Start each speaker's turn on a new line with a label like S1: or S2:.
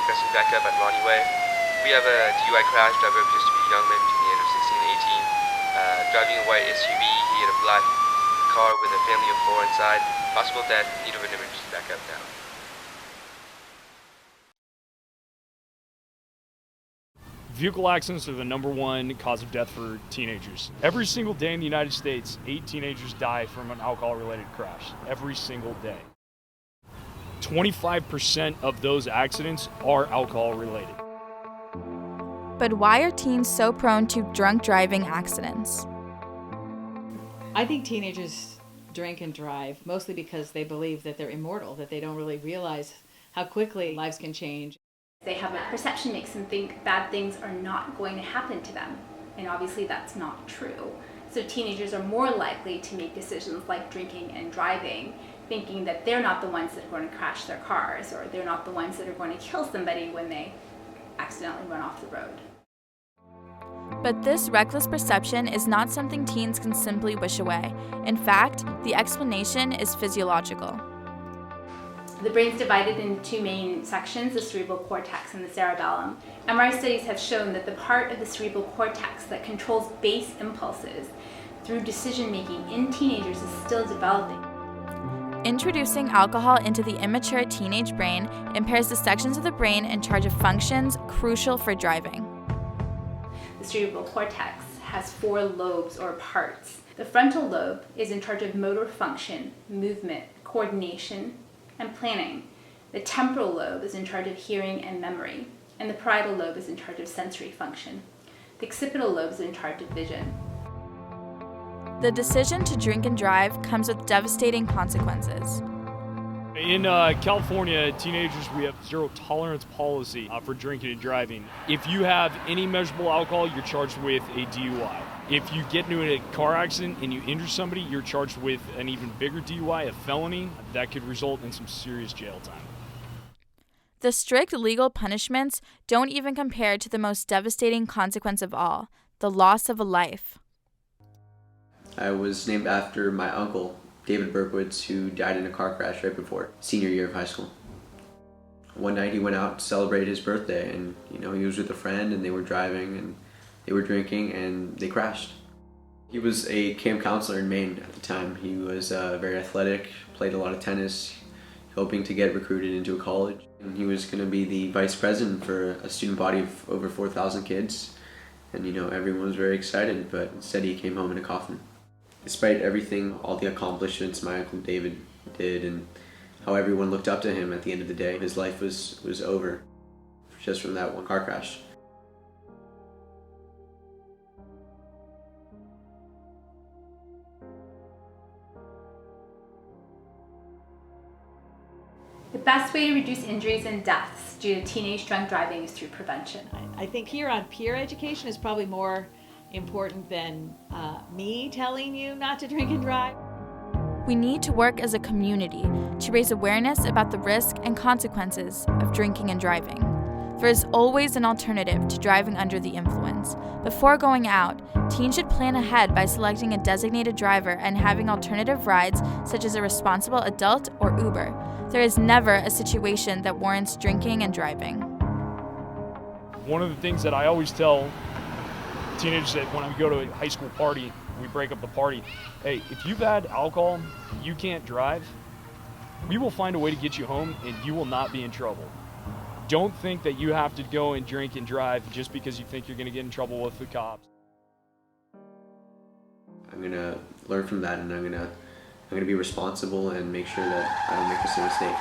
S1: requesting backup at Ronnie Way. We have a DUI crash. Driver appears to be a young man between the age of 16 and 18. Driving a white SUV, he hit a black car with a family of 4 inside. Possible death, need of an emergency backup now.
S2: Vehicle accidents are the #1 cause of death for teenagers. Every single day in the United States, 8 teenagers die from an alcohol-related crash. Every single day. 25% of those accidents are alcohol-related.
S3: But why are teens so prone to drunk driving accidents?
S4: I think teenagers drink and drive mostly because they believe that they're immortal, that they don't really realize how quickly lives can change.
S5: They have a perception makes them think bad things are not going to happen to them. And obviously that's not true. So teenagers are more likely to make decisions like drinking and driving, thinking that they're not the ones that are going to crash their cars, or they're not the ones that are going to kill somebody when they accidentally run off the road.
S3: But this reckless perception is not something teens can simply wish away. In fact, the explanation is physiological.
S5: The brain's divided into 2 main sections, the cerebral cortex and the cerebellum. MRI studies have shown that the part of the cerebral cortex that controls base impulses through decision making in teenagers is still developing.
S3: Introducing alcohol into the immature teenage brain impairs the sections of the brain in charge of functions crucial for driving.
S5: The cerebral cortex has 4 lobes or parts. The frontal lobe is in charge of motor function, movement, coordination, and planning. The temporal lobe is in charge of hearing and memory, and the parietal lobe is in charge of sensory function. The occipital lobe is in charge of vision.
S3: The decision to drink and drive comes with devastating consequences.
S2: In California, teenagers, we have zero tolerance policy for drinking and driving. If you have any measurable alcohol, you're charged with a DUI. If you get into a car accident and you injure somebody, you're charged with an even bigger DUI, a felony, that could result in some serious jail time.
S3: The strict legal punishments don't even compare to the most devastating consequence of all, the loss of a life.
S6: I was named after my uncle, David Berkowitz, who died in a car crash right before senior year of high school. One night he went out to celebrate his birthday, and he was with a friend and they were driving and they were drinking and they crashed. He was a camp counselor in Maine at the time. He was very athletic, played a lot of tennis, hoping to get recruited into a college. And he was going to be the vice president for a student body of over 4,000 kids. And everyone was very excited, but instead he came home in a coffin. Despite everything, all the accomplishments my Uncle David did and how everyone looked up to him, at the end of the day, his life was over just from that one car crash.
S5: The best way to reduce injuries and deaths due to teenage drunk driving is through prevention.
S4: I think peer-on-peer education is probably more important than me telling you not to drink and drive.
S3: We need to work as a community to raise awareness about the risk and consequences of drinking and driving. There is always an alternative to driving under the influence. Before going out, teens should plan ahead by selecting a designated driver and having alternative rides such as a responsible adult or Uber. There is never a situation that warrants drinking and driving.
S2: One of the things that I always tell teenagers that when we go to a high school party, we break up the party, hey, if you've had alcohol, you can't drive, we will find a way to get you home and you will not be in trouble. Don't think that you have to go and drink and drive just because you think you're going to get in trouble with the cops.
S6: I'm going to learn from that, and I'm going to be responsible and make sure that I don't make the same mistake.